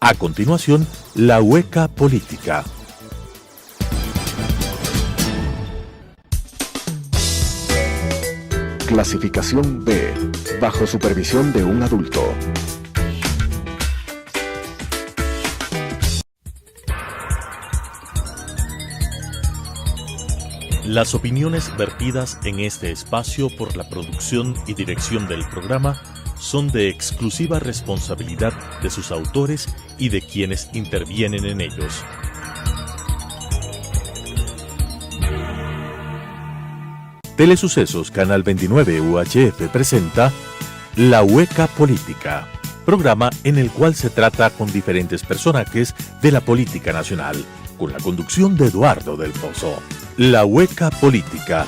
A continuación, la hueca política. Clasificación B, bajo supervisión de un adulto. Las opiniones vertidas en este espacio por la producción y dirección del programa son de exclusiva responsabilidad de sus autores y de quienes intervienen en ellos. Telesucesos Canal 29 UHF presenta La Hueca Política, programa en el cual se trata con diferentes personajes de la política nacional, con la conducción de Eduardo del Pozo. La Hueca Política.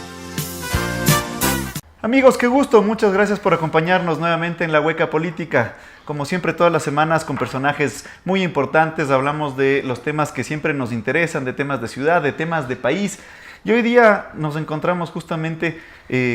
Amigos, qué gusto, muchas gracias por acompañarnos nuevamente en La Hueca Política. Como siempre, todas las semanas con personajes muy importantes, hablamos de los temas que siempre nos interesan, de temas de ciudad, de temas de país. Y hoy día nos encontramos justamente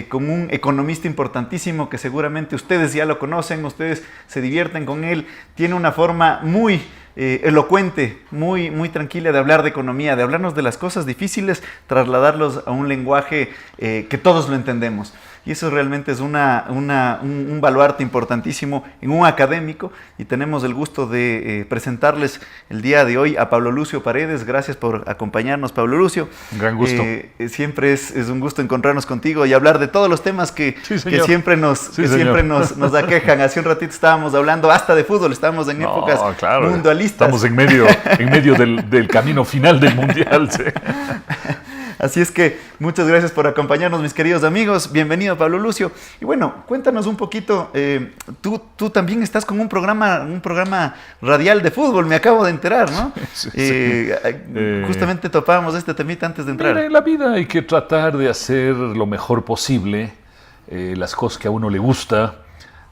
con un economista importantísimo que seguramente ustedes ya lo conocen, ustedes se divierten con él, tiene una forma muy elocuente, muy tranquila de hablar de economía, de hablarnos de las cosas difíciles, trasladarlos a un lenguaje que todos lo entendemos. Y eso realmente es un baluarte importantísimo en un académico, y tenemos el gusto de presentarles el día de hoy a Pablo Lucio Paredes. Gracias por acompañarnos, Pablo Lucio. Un gran gusto. Siempre es un gusto encontrarnos contigo y hablar de todos los temas que siempre nos aquejan. Hace un ratito estábamos hablando hasta de fútbol, estábamos en épocas mundialistas. Estamos en medio del camino final del Mundial. Sí. Así es que muchas gracias por acompañarnos, mis queridos amigos. Bienvenido, Pablo Lucio. Y bueno, cuéntanos un poquito, tú también estás con un programa radial de fútbol, me acabo de enterar, ¿no? Sí. Justamente topábamos este temita antes de entrar. Mira, en la vida hay que tratar de hacer lo mejor posible, las cosas que a uno le gusta.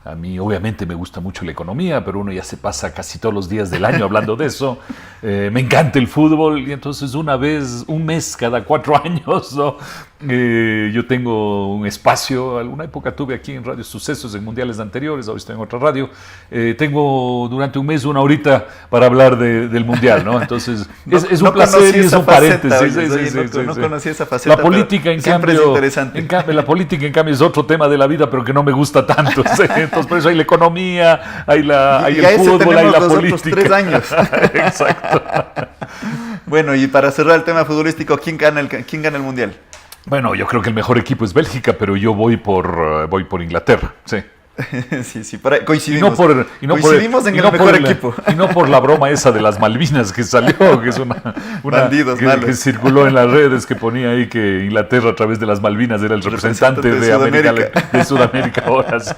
A mí obviamente me gusta mucho la economía, pero uno ya se pasa casi todos los días del año hablando de eso. Me encanta el fútbol y entonces un mes cada 4 años, ¿no? Yo tengo un espacio, alguna época tuve aquí en Radio Sucesos en mundiales anteriores, ahora estoy en otra radio. Tengo durante un mes 1 horita para hablar del mundial, ¿no? Entonces es un placer y es un paréntesis. No conocí esa faceta. La política, en cambio, es interesante. La política, en cambio, es otro tema de la vida, pero que no me gusta tanto. ¿Sí? Entonces, por eso hay la economía, hay el fútbol, hay la política. 3 años. Exacto. Bueno, y para cerrar el tema futbolístico, ¿quién gana el mundial? Bueno, yo creo que el mejor equipo es Bélgica, pero yo voy por Inglaterra, sí. Sí, coincidimos. Coincidimos en el mejor equipo. Y no por la broma esa de las Malvinas que salió, que es una bandidos malos. Que circuló en las redes, que ponía ahí que Inglaterra a través de las Malvinas era el representante de Sudamérica ahora. Sí.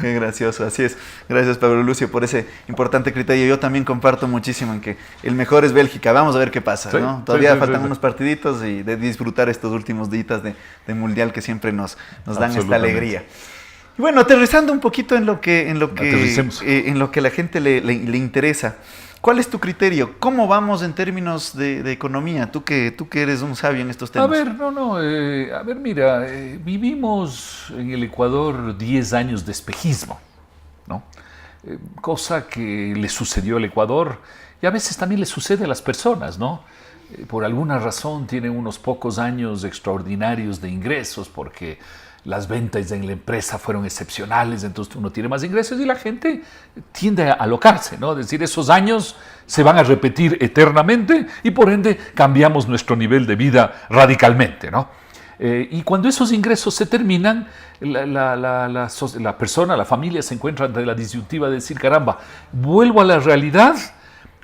Qué gracioso, así es. Gracias, Pablo Lucio, por ese importante criterio. Yo también comparto muchísimo en que el mejor es Bélgica. Vamos a ver qué pasa, ¿no? Todavía faltan unos partiditos y de disfrutar estos últimos días de mundial que siempre nos dan esta alegría. Y bueno, aterrizando un poquito en lo que a la gente le interesa. ¿Cuál es tu criterio? ¿Cómo vamos en términos de economía? Tú que eres un sabio en estos temas. Mira, vivimos en el Ecuador 10 años de espejismo, ¿no? Cosa que le sucedió al Ecuador y a veces también le sucede a las personas, ¿no? Por alguna razón tienen unos pocos años extraordinarios de ingresos porque las ventas en la empresa fueron excepcionales, entonces uno tiene más ingresos y la gente tiende a alocarse, ¿no? Es decir, esos años se van a repetir eternamente y por ende cambiamos nuestro nivel de vida radicalmente, ¿no? Y cuando esos ingresos se terminan, la persona, la familia se encuentra ante la disyuntiva de decir, caramba, ¿vuelvo a la realidad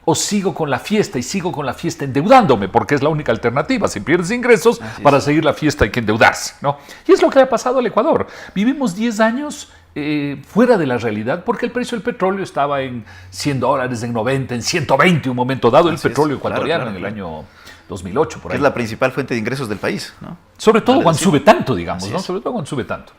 o sigo con la fiesta y sigo con la fiesta endeudándome? Porque es la única alternativa. Si pierdes ingresos, para seguir la fiesta hay que endeudarse, ¿no? Y es lo que le ha pasado al Ecuador. Vivimos 10 años fuera de la realidad porque el precio del petróleo estaba en $100, en 90, en 120 un momento dado, el petróleo ecuatoriano en el año 2008. Por ahí. Es la principal fuente de ingresos del país, ¿no? Sobre todo cuando sube tanto, digamos, ¿no? Sobre todo cuando sube tanto.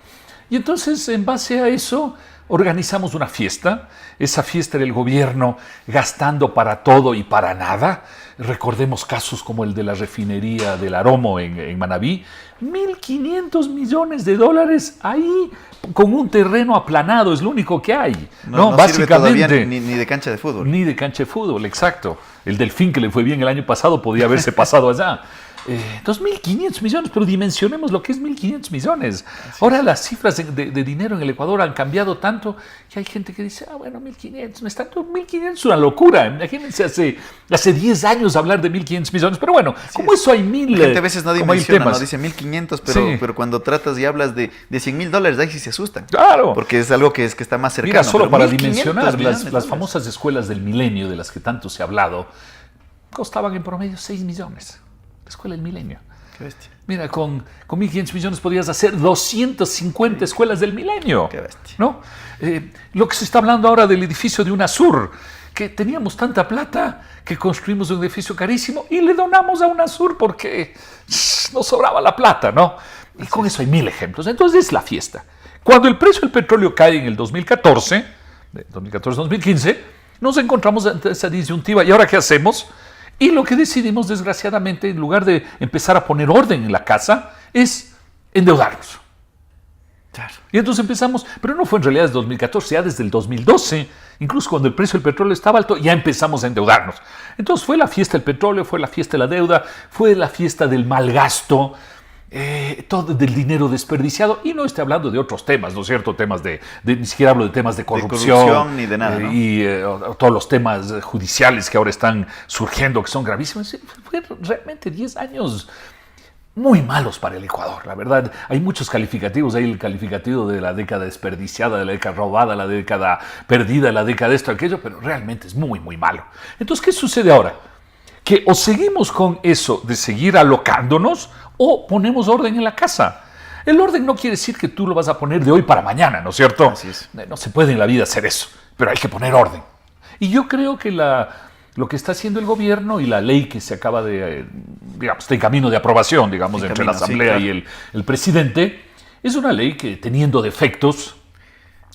Y entonces, en base a eso, organizamos una fiesta. Esa fiesta era el gobierno gastando para todo y para nada. Recordemos casos como el de la refinería del Aromo en Manabí. 1.500 millones de dólares ahí con un terreno aplanado, es lo único que hay. No básicamente, sirve todavía ni de cancha de fútbol. Ni de cancha de fútbol, exacto. El Delfín que le fue bien el año pasado podía haberse pasado allá. Entonces, 1.500 millones, pero dimensionemos lo que es 1.500 millones. Ahora las cifras de dinero en el Ecuador han cambiado tanto que hay gente que dice, bueno, 1.500, no es tanto, 1.500 es una locura. Imagínense hace 10 años hablar de 1.500 millones, pero bueno, como eso hay mil. La gente a veces no dimensiona, no dice 1.500, pero cuando tratas y hablas de $100,000, ahí sí se asustan. Claro. Porque es algo que está más cercano. Mira, solo para 1.500 dimensionar, millones las famosas escuelas del milenio, de las que tanto se ha hablado, costaban en promedio 6 millones. La escuela del milenio. Qué bestia. Mira, con 1.500 millones podrías hacer 250 escuelas del milenio. Qué bestia. ¿No? Lo que se está hablando ahora del edificio de UNASUR, que teníamos tanta plata que construimos un edificio carísimo y le donamos a UNASUR porque nos sobraba la plata, ¿no? Y con eso hay 1.000 ejemplos. Entonces es la fiesta. Cuando el precio del petróleo cae en el 2014-2015, nos encontramos ante esa disyuntiva. ¿Y ahora qué hacemos? Y lo que decidimos, desgraciadamente, en lugar de empezar a poner orden en la casa, es endeudarnos. Claro. Y entonces empezamos, pero no fue en realidad desde 2014, ya desde el 2012, incluso cuando el precio del petróleo estaba alto, ya empezamos a endeudarnos. Entonces fue la fiesta del petróleo, fue la fiesta de la deuda, fue la fiesta del mal gasto, todo del dinero desperdiciado, y no estoy hablando de otros temas, ¿no es cierto? Temas ni siquiera hablo de temas de corrupción ni de nada, ¿no? Y todos los temas judiciales que ahora están surgiendo, que son gravísimos. Fue realmente 10 años muy malos para el Ecuador, la verdad. Hay muchos calificativos, hay el calificativo de la década desperdiciada, de la década robada, la década perdida, la década esto, aquello, pero realmente es muy, muy malo. Entonces, ¿qué sucede ahora? Que o seguimos con eso de seguir alocándonos o ponemos orden en la casa. El orden no quiere decir que tú lo vas a poner de hoy para mañana, ¿no es cierto? Así es. No se puede en la vida hacer eso, pero hay que poner orden. Y yo creo que lo que está haciendo el gobierno y la ley que se acaba de, digamos, está en camino de aprobación, digamos, entre la Asamblea y el presidente, es una ley que, teniendo defectos,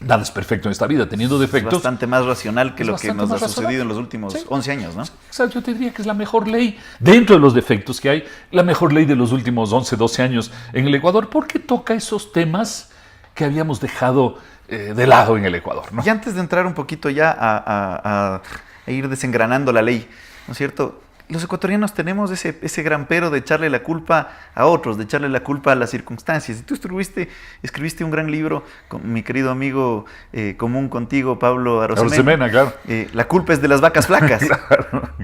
nada es perfecto en esta vida, teniendo defectos. Es bastante más racional que lo que nos ha sucedido en los últimos 11 años, ¿no? Exacto, yo te diría que es la mejor ley, dentro de los defectos que hay, la mejor ley de los últimos 11, 12 años en el Ecuador, porque toca esos temas que habíamos dejado de lado en el Ecuador, ¿no? Y antes de entrar un poquito ya a ir desengranando la ley, ¿no es cierto? Los ecuatorianos tenemos ese gran pero de echarle la culpa a otros, de echarle la culpa a las circunstancias. Y tú escribiste un gran libro con mi querido amigo común contigo, Pablo Arosemena. Claro. La culpa es de las vacas flacas.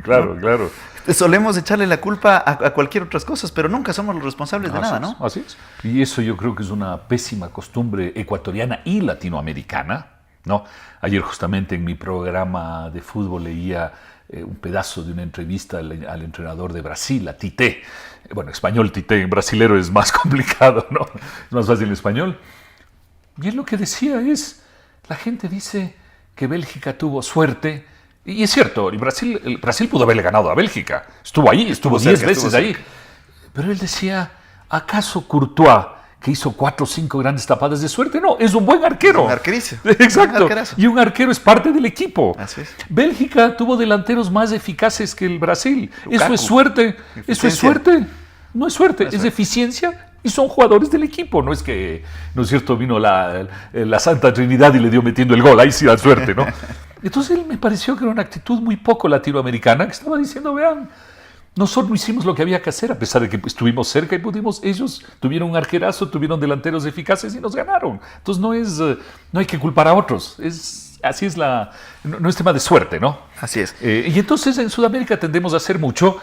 Claro. Solemos echarle la culpa a cualquier otras cosas, pero nunca somos los responsables de nada, ¿no? Así es. Y eso yo creo que es una pésima costumbre ecuatoriana y latinoamericana, ¿no? Ayer justamente en mi programa de fútbol leía un pedazo de una entrevista al entrenador de Brasil, a Tite. Bueno, español Tite, en brasilero es más complicado, ¿no? Es más fácil en español. Y él lo que decía es, la gente dice que Bélgica tuvo suerte, y es cierto, el Brasil pudo haberle ganado a Bélgica, estuvo ahí, estuvo 10 veces ahí. Pero él decía, ¿acaso Courtois, que hizo 4 o 5 grandes tapadas de suerte? No, es un buen arquero. Un arquerizo. Exacto. Y un arquero es parte del equipo. Así es. Bélgica tuvo delanteros más eficaces que el Brasil. Lukaku. Eso es suerte. Eso es suerte. No es suerte, es eficiencia y son jugadores del equipo. No es que, ¿no es cierto?, vino la Santa Trinidad y le dio metiendo el gol. Ahí sí da suerte, ¿no? Entonces él me pareció que era una actitud muy poco latinoamericana, que estaba diciendo, vean, nosotros no hicimos lo que había que hacer, a pesar de que estuvimos cerca y pudimos. Ellos tuvieron un arquerazo, tuvieron delanteros eficaces y nos ganaron. Entonces no hay que culpar a otros. Así es no es tema de suerte, ¿no? Así es. Y entonces en Sudamérica tendemos a hacer mucho.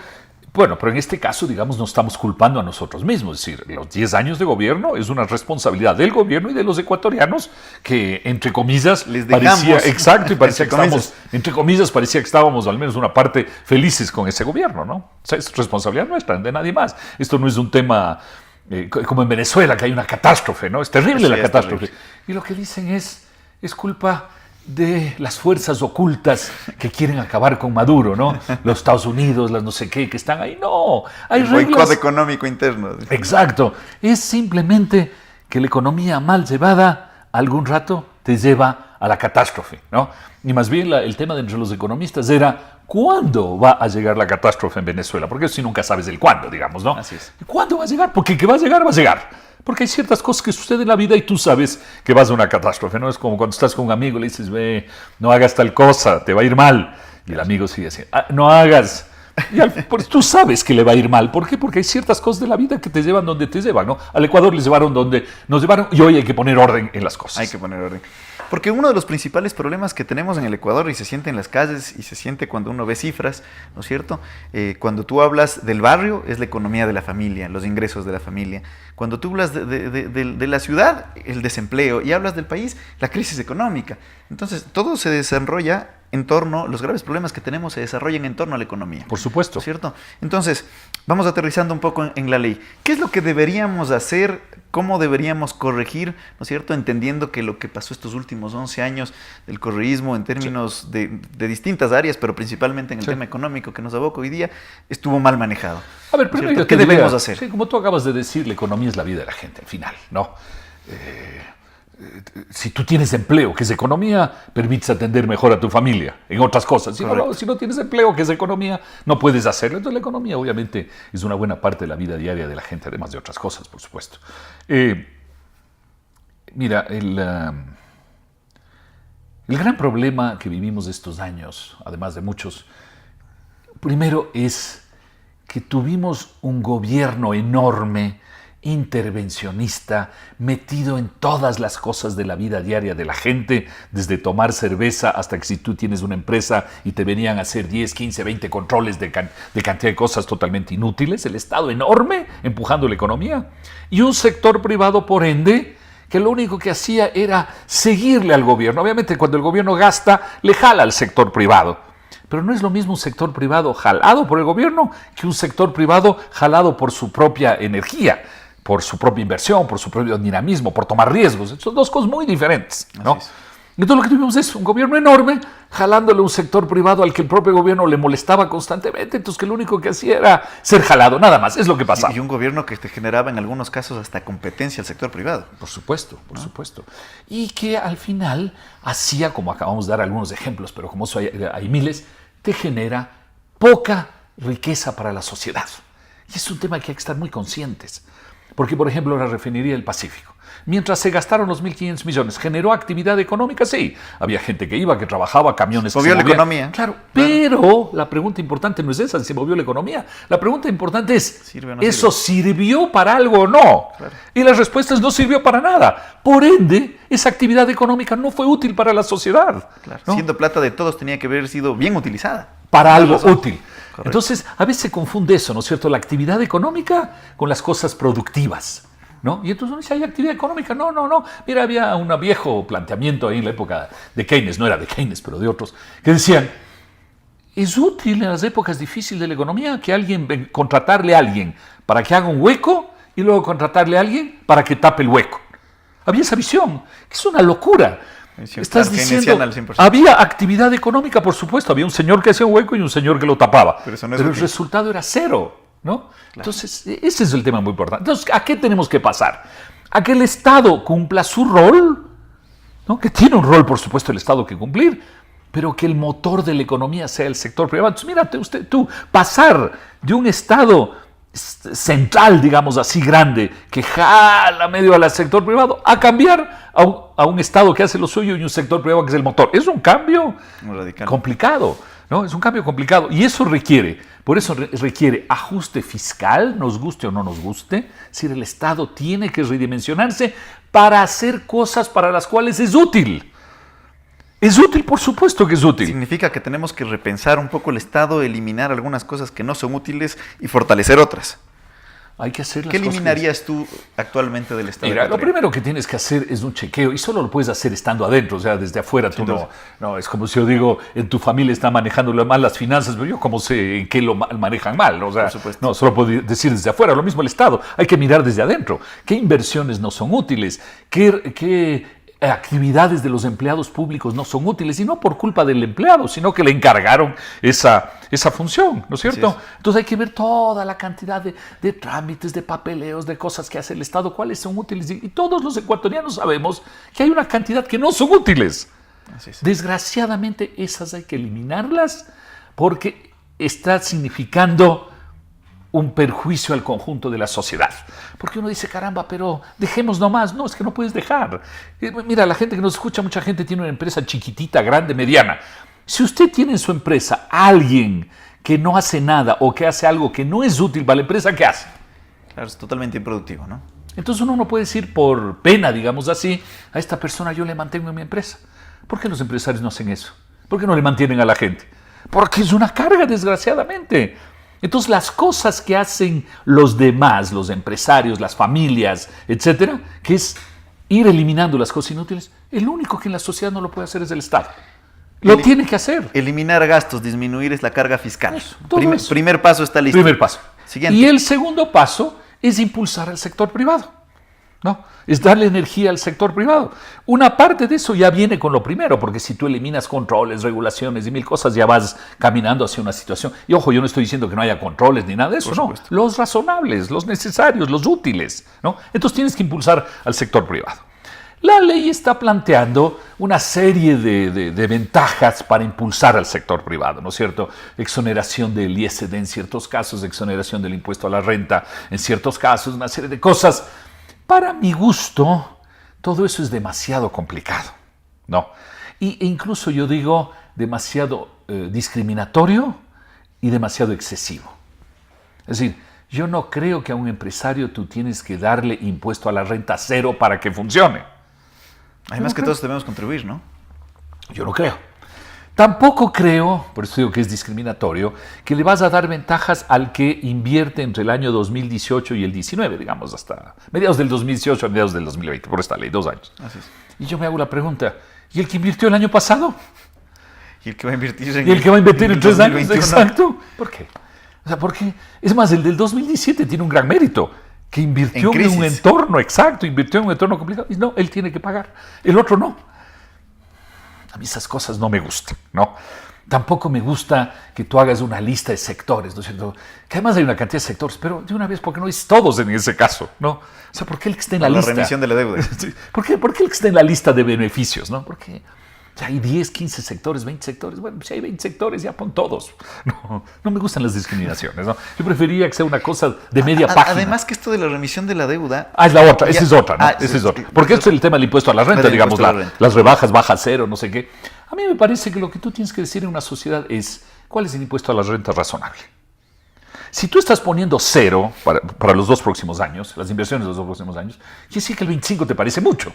Bueno, pero en este caso, digamos, nos estamos culpando a nosotros mismos. Es decir, los 10 años de gobierno es una responsabilidad del gobierno y de los ecuatorianos que, entre comillas, les dejamos. Exacto, y parecía que estábamos, entre comillas, parecía que estábamos, al menos una parte, felices con ese gobierno, ¿no? O sea, es responsabilidad nuestra, de nadie más. Esto no es un tema como en Venezuela, que hay una catástrofe, ¿no? Es terrible la catástrofe. Terrible. Y lo que dicen es culpa de las fuerzas ocultas que quieren acabar con Maduro, ¿no? Los Estados Unidos, las no sé qué, que están ahí. No, hay reglas. Boicot económico interno. Exacto. Es simplemente que la economía mal llevada algún rato te lleva a la catástrofe, ¿no? Y más bien el tema de entre los economistas era ¿cuándo va a llegar la catástrofe en Venezuela? Porque eso sí nunca sabes el cuándo, digamos, ¿no? Así es. ¿Cuándo va a llegar? Porque que va a llegar, va a llegar. Porque hay ciertas cosas que suceden en la vida y tú sabes que vas a una catástrofe, ¿no? Es como cuando estás con un amigo y le dices, ve, no hagas tal cosa, te va a ir mal. Y el amigo sigue así, no hagas. Y pues tú sabes que le va a ir mal. ¿Por qué? Porque hay ciertas cosas de la vida que te llevan donde te llevan, ¿no? Al Ecuador les llevaron donde nos llevaron y hoy hay que poner orden en las cosas. Hay que poner orden. Porque uno de los principales problemas que tenemos en el Ecuador, y se siente en las calles, y se siente cuando uno ve cifras, ¿no es cierto? Cuando tú hablas del barrio, es la economía de la familia, los ingresos de la familia. Cuando tú hablas de la ciudad, el desempleo, y hablas del país, la crisis económica. Entonces, todo se desarrolla en torno, los graves problemas que tenemos se desarrollan en torno a la economía. Por supuesto. ¿No es cierto? Entonces, vamos aterrizando un poco en la ley. ¿Qué es lo que deberíamos hacer? ¿Cómo deberíamos corregir? ¿No es cierto? Entendiendo que lo que pasó estos últimos 11 años del correísmo en términos de distintas áreas, pero principalmente en el tema económico que nos aboca hoy día, estuvo mal manejado. A ver, primero ¿qué debemos hacer? Sí, como tú acabas de decir, la economía es la vida de la gente, al final, ¿no? Si tú tienes empleo, que es economía, permites atender mejor a tu familia, en otras cosas. Si no tienes empleo, que es economía, no puedes hacerlo. Entonces la economía obviamente es una buena parte de la vida diaria de la gente, además de otras cosas, por supuesto. Mira, el gran problema que vivimos estos años, además de muchos, primero es que tuvimos un gobierno enorme, intervencionista, metido en todas las cosas de la vida diaria de la gente, desde tomar cerveza hasta que si tú tienes una empresa y te venían a hacer 10, 15, 20 controles de cantidad de cosas totalmente inútiles, el Estado enorme empujando la economía y un sector privado, por ende, que lo único que hacía era seguirle al gobierno. Obviamente cuando el gobierno gasta, le jala al sector privado. Pero no es lo mismo un sector privado jalado por el gobierno que un sector privado jalado por su propia energía, por su propia inversión, por su propio dinamismo, por tomar riesgos. Son dos cosas muy diferentes, ¿no? Entonces lo que tuvimos es un gobierno enorme jalándole a un sector privado al que el propio gobierno le molestaba constantemente, entonces que lo único que hacía era ser jalado, nada más, es lo que pasaba. Y un gobierno que te generaba en algunos casos hasta competencia al sector privado. Por supuesto, por supuesto. Y que al final hacía, como acabamos de dar algunos ejemplos, pero como eso hay miles, te genera poca riqueza para la sociedad. Y es un tema que hay que estar muy conscientes. Porque, por ejemplo, la refinería del Pacífico, mientras se gastaron los 1.500 millones, ¿generó actividad económica? Sí. Había gente que iba, que trabajaba, camiones que se movió la movían. economía. Claro, pero la pregunta importante no es esa, si se movió la economía. La pregunta importante es, ¿sirve o no ¿eso sirvió para algo o no? Claro. Y la respuesta es no sirvió para nada. Por ende, esa actividad económica no fue útil para la sociedad. Claro. ¿No? Siendo plata de todos, tenía que haber sido bien utilizada. Para algo útil. Correcto. Entonces, a veces se confunde eso, ¿no es cierto? La actividad económica con las cosas productivas, ¿no? Y entonces uno dice, ¿hay actividad económica? No. Mira, había un viejo planteamiento ahí en la época de Keynes, no era de Keynes, pero de otros, que decían, ¿es útil en las épocas difíciles de la economía que contratarle a alguien para que haga un hueco y luego contratarle a alguien para que tape el hueco? Había esa visión, que es una locura. Estás diciendo, había actividad económica, por supuesto, había un señor que hacía un hueco y un señor que lo tapaba, pero el resultado era cero, ¿no? Claro. Entonces, ese es el tema muy importante. Entonces, ¿a qué tenemos que pasar? A que el Estado cumpla su rol, ¿no? Que tiene un rol, por supuesto, el Estado que cumplir, pero que el motor de la economía sea el sector privado. Entonces, mírate tú, pasar de un Estado central, digamos así, grande, que jala medio al sector privado, a cambiar a un Estado que hace lo suyo y un sector privado que es el motor. Es un cambio complicado, ¿no? Es un cambio complicado y eso requiere ajuste fiscal, nos guste o no nos guste. Es decir, el Estado tiene que redimensionarse para hacer cosas para las cuales es útil. Es útil, por supuesto que es útil. Significa que tenemos que repensar un poco el Estado, eliminar algunas cosas que no son útiles y fortalecer otras. Hay que hacer las ¿Qué eliminarías tú actualmente del Estado? Mira, lo primero que tienes que hacer es un chequeo y solo lo puedes hacer estando adentro, o sea, desde afuera tú no. Es como si yo digo, en tu familia está manejando mal las finanzas, pero yo cómo sé en qué lo manejan mal, o sea, no, solo puedo decir desde afuera, lo mismo el Estado, hay que mirar desde adentro, qué inversiones no son útiles, qué actividades de los empleados públicos no son útiles, y no por culpa del empleado, sino que le encargaron esa esa función, ¿no es cierto? Así es. Entonces hay que ver toda la cantidad de trámites, de papeleos, de cosas que hace el Estado, cuáles son útiles. Y todos los ecuatorianos sabemos que hay una cantidad que no son útiles. Así es. Desgraciadamente esas hay que eliminarlas porque está significando un perjuicio al conjunto de la sociedad. Porque uno dice, caramba, pero dejemos nomás. No, es que no puedes dejar. Mira, la gente que nos escucha, mucha gente tiene una empresa chiquitita, grande, mediana. Si usted tiene en su empresa a alguien que no hace nada o que hace algo que no es útil para la empresa, ¿qué hace? Claro, es totalmente improductivo, ¿no? Entonces uno no puede decir por pena, digamos así, a esta persona yo le mantengo en mi empresa. ¿Por qué los empresarios no hacen eso? ¿Por qué no le mantienen a la gente? Porque es una carga, desgraciadamente. Entonces las cosas que hacen los demás, los empresarios, las familias, etcétera, que es ir eliminando las cosas inútiles, el único que en la sociedad no lo puede hacer es el Estado. Lo tiene que hacer. Eliminar gastos, disminuir es la carga fiscal. Eso, todo eso. Primer paso está listo. Primer paso. Siguiente. Y el segundo paso es impulsar al sector privado, ¿no? Es darle energía al sector privado. Una parte de eso ya viene con lo primero, porque si tú eliminas controles, regulaciones y mil cosas, ya vas caminando hacia una situación. Y ojo, yo no estoy diciendo que no haya controles ni nada de eso, Por no. supuesto. Los razonables, los necesarios, los útiles, ¿no? Entonces tienes que impulsar al sector privado. La ley está planteando una serie de ventajas para impulsar al sector privado, ¿no es cierto? Exoneración del ISD en ciertos casos, exoneración del impuesto a la renta en ciertos casos, una serie de cosas. Para mi gusto, todo eso es demasiado complicado, ¿no? E incluso yo digo demasiado discriminatorio y demasiado excesivo. Es decir, yo no creo que a un empresario tú tienes que darle impuesto a la renta cero para que funcione. Además que todos debemos contribuir, ¿no? Yo no creo. Tampoco creo, por eso digo que es discriminatorio, que le vas a dar ventajas al que invierte entre el año 2018 y el 19, digamos, hasta mediados del 2018 a mediados del 2020, por esta ley, 2 años. Así es. Y yo me hago la pregunta, ¿y el que invirtió el año pasado? Y el que va a invertir en ¿Y el que va a invertir en 3 años? 2021. Exacto. ¿Por qué? O sea, porque, es más, el del 2017 tiene un gran mérito, que invirtió en un entorno, exacto, invirtió en un entorno complicado. Y no, él tiene que pagar, el otro no. A mí esas cosas no me gustan, ¿no? Tampoco me gusta que tú hagas una lista de sectores, ¿no es cierto? Que además hay una cantidad de sectores, pero de una vez, ¿por qué no es todos en ese caso, no? O sea, ¿por qué el que esté en la lista? La remisión de la deuda. Sí. ¿Por qué el que esté en la lista de beneficios, no? Porque ya hay 10, 15 sectores, 20 sectores. Bueno, si hay 20 sectores, ya pon todos. No me gustan las discriminaciones, ¿no? Yo preferiría que sea una cosa de media página. Además que esto de la remisión de la deuda... Es la otra, esa es otra, ¿no? Esa sí, es otra. Porque esto es el tema del impuesto a la renta, digamos, las rebajas baja cero, no sé qué. A mí me parece que lo que tú tienes que decir en una sociedad es cuál es el impuesto a la renta razonable. Si tú estás poniendo cero para los 2 próximos años, las inversiones de los 2 próximos años, quiere decir que el 25 te parece mucho.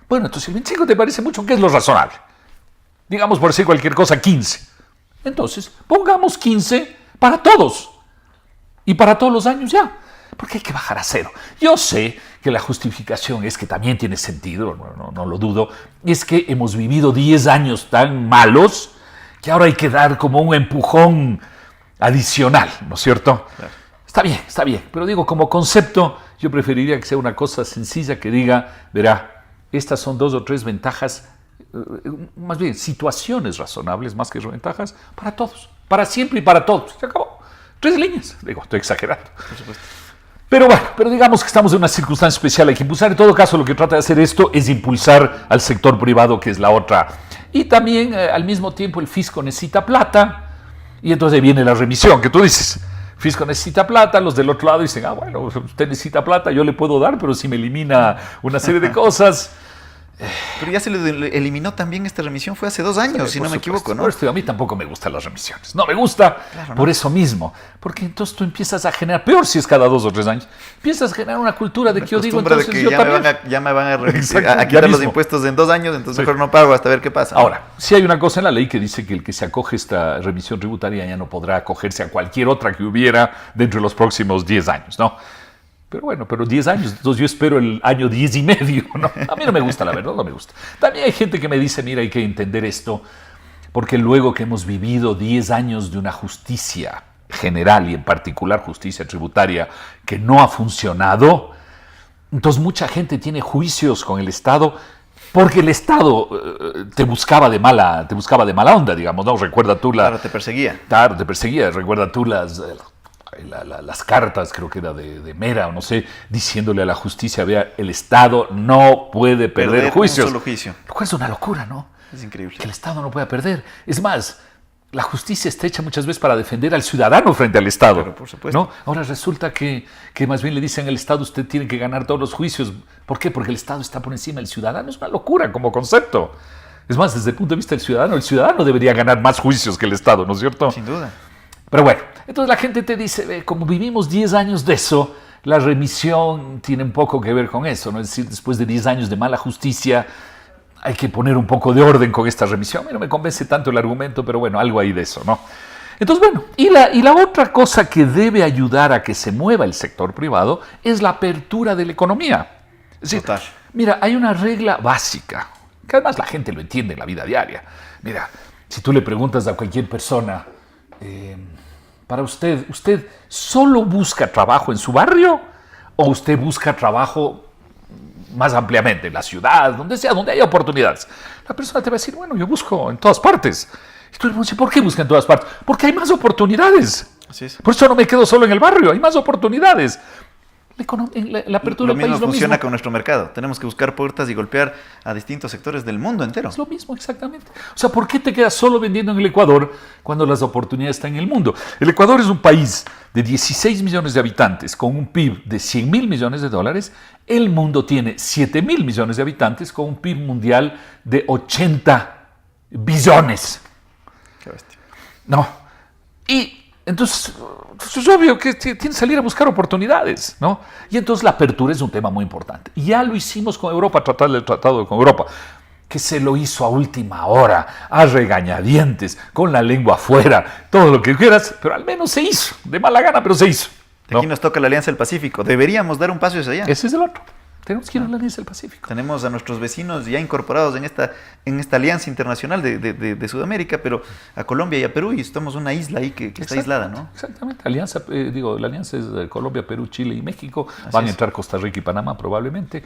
Bueno, entonces si el 25 te parece mucho, ¿qué es lo razonable? Digamos, por decir cualquier cosa, 15. Entonces, pongamos 15 para todos. Y para todos los años ya. Porque hay que bajar a cero. Yo sé que la justificación es que también tiene sentido, no lo dudo, es que hemos vivido 10 años tan malos que ahora hay que dar como un empujón adicional, ¿no es cierto? Claro. Está bien, pero digo, como concepto, yo preferiría que sea una cosa sencilla que diga, verá, estas son 2 o 3 ventajas, más bien situaciones razonables más que ventajas para todos, para siempre y para todos. Se acabó. 3 líneas. Digo, estoy exagerando. Por supuesto. Pero bueno, digamos que estamos en una circunstancia especial, hay que impulsar. En todo caso, lo que trata de hacer esto es impulsar al sector privado, que es la otra. Y también, al mismo tiempo, el fisco necesita plata, y entonces viene la remisión, que tú dices, fisco necesita plata, los del otro lado dicen, bueno, usted necesita plata, yo le puedo dar, pero si me elimina una serie de cosas... Pero ya se le eliminó también esta remisión, fue hace 2 años, si no me equivoco, ¿no? Pero a mí tampoco me gustan las remisiones. No me gusta, claro, por eso mismo. Porque entonces tú empiezas a generar, peor si es cada 2 o 3 años, empiezas a generar una cultura de que yo digo, entonces de que yo ya me van a quitar los impuestos en 2 años, entonces mejor no pago hasta ver qué pasa. Ahora, sí hay una cosa en la ley que dice que el que se acoge a esta remisión tributaria ya no podrá acogerse a cualquier otra que hubiera dentro de los próximos 10 años, ¿no? Pero bueno, 10 años, entonces yo espero el año 10 y medio, ¿no? A mí no me gusta, la verdad, no me gusta. También hay gente que me dice, mira, hay que entender esto, porque luego que hemos vivido 10 años de una justicia general y en particular justicia tributaria que no ha funcionado, entonces mucha gente tiene juicios con el Estado porque el Estado te buscaba de mala onda, digamos, ¿no? Recuerda tú Claro, te perseguía. Claro, te perseguía. Recuerda tú las cartas, creo que era de Mera, o no sé, diciéndole a la justicia, vea, el Estado no puede perder juicios. Un solo juicio. Lo cual es una locura, ¿no? Es increíble. Que el Estado no pueda perder. Es más, la justicia está hecha muchas veces para defender al ciudadano frente al Estado. Claro, por supuesto. ¿No? Ahora resulta que más bien le dicen al Estado, usted tiene que ganar todos los juicios. ¿Por qué? Porque el Estado está por encima del ciudadano. Es una locura como concepto. Es más, desde el punto de vista del ciudadano, el ciudadano debería ganar más juicios que el Estado, ¿no es cierto? Sin duda. Pero bueno, entonces la gente te dice, como vivimos 10 años de eso, la remisión tiene un poco que ver con eso, ¿no? Es decir, después de 10 años de mala justicia, hay que poner un poco de orden con esta remisión. A mí no me convence tanto el argumento, pero bueno, algo hay de eso, ¿no? Entonces, bueno, y la otra cosa que debe ayudar a que se mueva el sector privado es la apertura de la economía. Es decir, Total. mira, hay una regla básica, que además la gente lo entiende en la vida diaria. Mira, si tú le preguntas a cualquier persona, para ¿usted solo busca trabajo en su barrio o usted busca trabajo más ampliamente en la ciudad, donde sea, donde haya oportunidades? La persona te va a decir, bueno, yo busco en todas partes. Y tú le dices, ¿por qué busca en todas partes? Porque hay más oportunidades. Así es. Por eso no me quedo solo en el barrio, hay más oportunidades. La apertura Lo del país mismo es lo funciona mismo. con nuestro mercado. Tenemos que buscar puertas y golpear a distintos sectores del mundo entero. Es lo mismo, exactamente. O sea, ¿por qué te quedas solo vendiendo en el Ecuador cuando las oportunidades están en el mundo? El Ecuador es un país de 16 millones de habitantes con un PIB de 100 mil millones de dólares. El mundo tiene 7 mil millones de habitantes con un PIB mundial de 80 billones. Qué bestia. ¿No? Y entonces es obvio que tienes que salir a buscar oportunidades, ¿no? Y entonces la apertura es un tema muy importante. Ya lo hicimos con Europa, tratar el tratado con Europa, que se lo hizo a última hora, a regañadientes, con la lengua afuera, todo lo que quieras, pero al menos se hizo, de mala gana, pero se hizo. ¿No? Aquí nos toca la Alianza del Pacífico. Deberíamos dar un paso hacia allá. Ese es el otro. Tenemos que ir a la Alianza del Pacífico. Tenemos a nuestros vecinos ya incorporados en esta alianza internacional de Sudamérica, pero a Colombia y a Perú, y estamos una isla ahí que está aislada, ¿no? Exactamente. La alianza es de Colombia, Perú, Chile y México. Así Van a es. entrar Costa Rica y Panamá probablemente.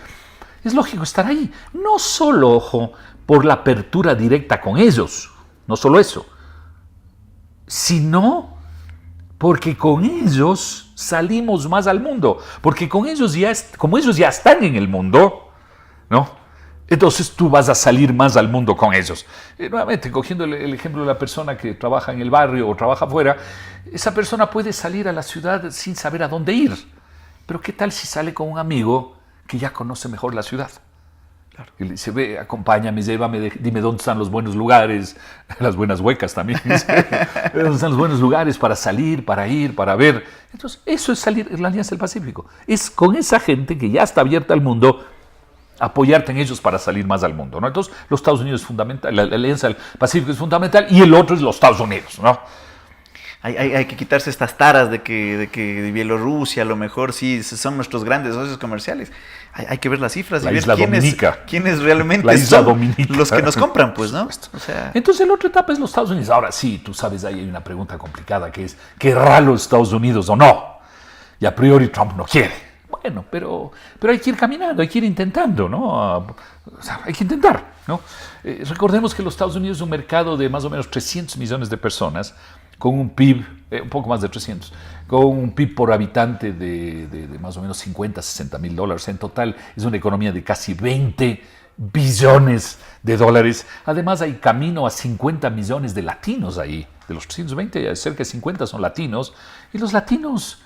Es lógico estar ahí. No solo, ojo, por la apertura directa con ellos, no solo eso, sino porque con ellos salimos más al mundo, porque con ellos como ellos ya están en el mundo, ¿no? Entonces tú vas a salir más al mundo con ellos. Nuevamente, cogiendo el ejemplo de la persona que trabaja en el barrio o trabaja afuera, esa persona puede salir a la ciudad sin saber a dónde ir. Pero ¿qué tal si sale con un amigo que ya conoce mejor la ciudad? Claro. Y le dice, ve, acompáñame, llévame, dime dónde están los buenos lugares, las buenas huecas también. ¿Dónde están los buenos lugares para salir, para ir, para ver? Entonces, eso es salir en la Alianza del Pacífico. Es con esa gente que ya está abierta al mundo, apoyarte en ellos para salir más al mundo, ¿no? Entonces, los Estados Unidos es fundamental, la Alianza del Pacífico es fundamental, y el otro es los Estados Unidos, ¿no? Hay que quitarse estas taras de que Bielorrusia a lo mejor sí son nuestros grandes socios comerciales. Hay que ver las cifras y ver quiénes realmente son los que nos compran, pues, ¿no? O sea, entonces la otra etapa es los Estados Unidos. Ahora sí, tú sabes, ahí hay una pregunta complicada que es, ¿querrá los Estados Unidos o no? Y a priori Trump no quiere. Bueno, pero hay que ir caminando, hay que ir intentando, ¿no? O sea, hay que intentar, ¿no? Recordemos que los Estados Unidos es un mercado de más o menos 300 millones de personas, con un PIB, un poco más de 300, con un PIB por habitante de más o menos 50, 60 mil dólares. En total es una economía de casi 20 billones de dólares. Además hay camino a 50 millones de latinos ahí. De los 320, cerca de 50 son latinos. Y los latinos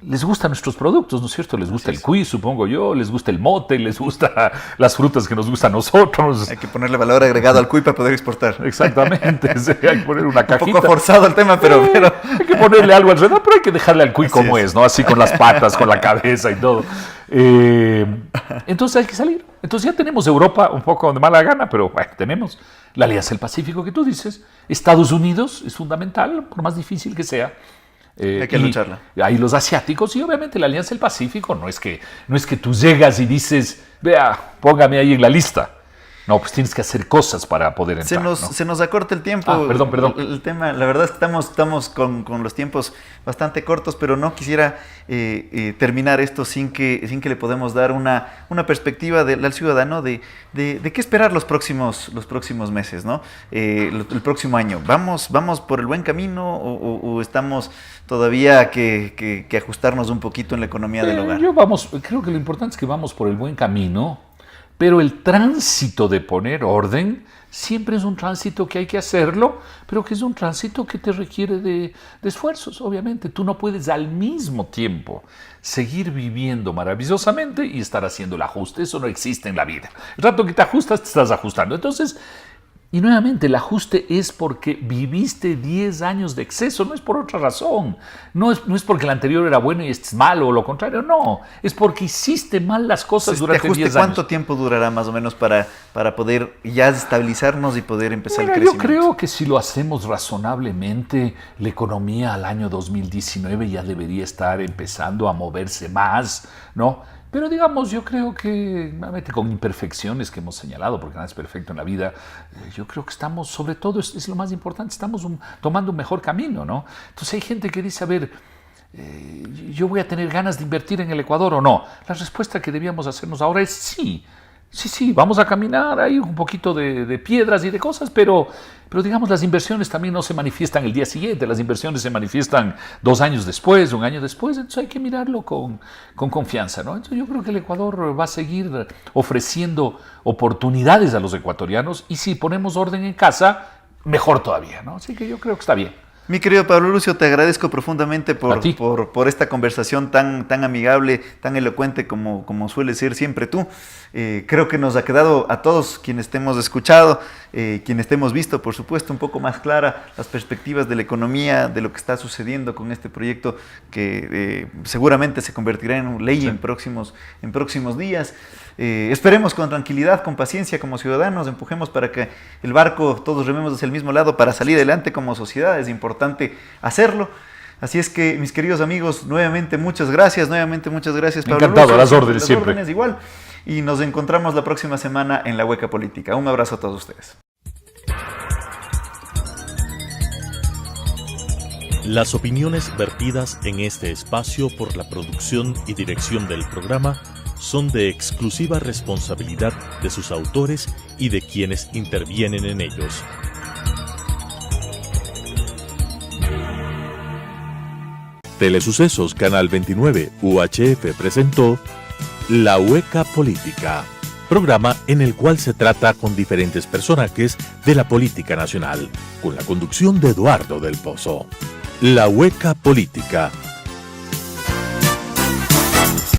les gustan nuestros productos, ¿no es cierto? Les gusta el cuy, supongo yo, les gusta el mote, les gustan las frutas que nos gustan a nosotros. Hay que ponerle valor agregado al cuy para poder exportar. Exactamente, sí, hay que poner una cajita. Un poco forzado el tema, pero... Hay que ponerle algo alrededor, pero hay que dejarle al cuy así como es, ¿no? Así con las patas, con la cabeza y todo. Entonces hay que salir. Entonces ya tenemos Europa un poco de mala gana, pero bueno, tenemos la Alianza del Pacífico que tú dices. Estados Unidos es fundamental, por más difícil que sea. Hay que lucharla. Hay los asiáticos y obviamente la Alianza del Pacífico no es que tú llegas y dices, vea, póngame ahí en la lista. No, pues tienes que hacer cosas para poder entrar. Se nos acorta el tiempo. Perdón. El tema, la verdad es que estamos con los tiempos bastante cortos, pero no quisiera terminar esto sin que le podamos dar una perspectiva al ciudadano de qué esperar los próximos meses, ¿no? El próximo año. ¿Vamos por el buen camino o estamos todavía que ajustarnos un poquito en la economía del hogar? Creo que lo importante es que vamos por el buen camino, pero el tránsito de poner orden siempre es un tránsito que hay que hacerlo, pero que es un tránsito que te requiere de esfuerzos, obviamente. Tú no puedes al mismo tiempo seguir viviendo maravillosamente y estar haciendo el ajuste. Eso no existe en la vida. El rato que te ajustas, te estás ajustando. Entonces, y nuevamente, el ajuste es porque viviste 10 años de exceso, no es por otra razón. No es porque el anterior era bueno y este es malo o lo contrario, no. Es porque hiciste mal las cosas durante 10 años. ¿Cuánto tiempo durará más o menos para poder ya estabilizarnos y poder empezar el crecimiento? Yo creo que si lo hacemos razonablemente, la economía al año 2019 ya debería estar empezando a moverse más, ¿no? Pero digamos, yo creo que, con imperfecciones que hemos señalado, porque nada es perfecto en la vida, yo creo que estamos, sobre todo, es lo más importante, estamos tomando un mejor camino, ¿no? Entonces hay gente que dice, a ver, ¿yo voy a tener ganas de invertir en el Ecuador o no? La respuesta que debíamos hacernos ahora es sí. Sí, vamos a caminar, hay un poquito de piedras y de cosas, pero digamos, las inversiones también no se manifiestan el día siguiente, las inversiones se manifiestan 2 años después, 1 año después, entonces hay que mirarlo con confianza, ¿no? Entonces yo creo que el Ecuador va a seguir ofreciendo oportunidades a los ecuatorianos y si ponemos orden en casa, mejor todavía, ¿no? Así que yo creo que está bien. Mi querido Pablo Lucio, te agradezco profundamente por esta conversación tan amigable, tan elocuente como suele ser siempre tú. Creo que nos ha quedado a todos quienes te hemos escuchado, quienes te hemos visto, por supuesto, un poco más clara las perspectivas de la economía, de lo que está sucediendo con este proyecto que seguramente se convertirá en ley en próximos días. Esperemos con tranquilidad, con paciencia como ciudadanos, empujemos para que el barco todos rememos hacia el mismo lado para salir adelante como sociedad, es importante hacerlo. Así es que, mis queridos amigos, nuevamente muchas gracias, Pablo Encantado, Lucio, a las órdenes siempre. Las órdenes igual, y nos encontramos la próxima semana en La Hueca Política. Un abrazo a todos ustedes. Las opiniones vertidas en este espacio por la producción y dirección del programa son de exclusiva responsabilidad de sus autores y de quienes intervienen en ellos. Telesucesos Canal 29 UHF presentó La Hueca Política, programa en el cual se trata con diferentes personajes de la política nacional, con la conducción de Eduardo del Pozo. La Hueca Política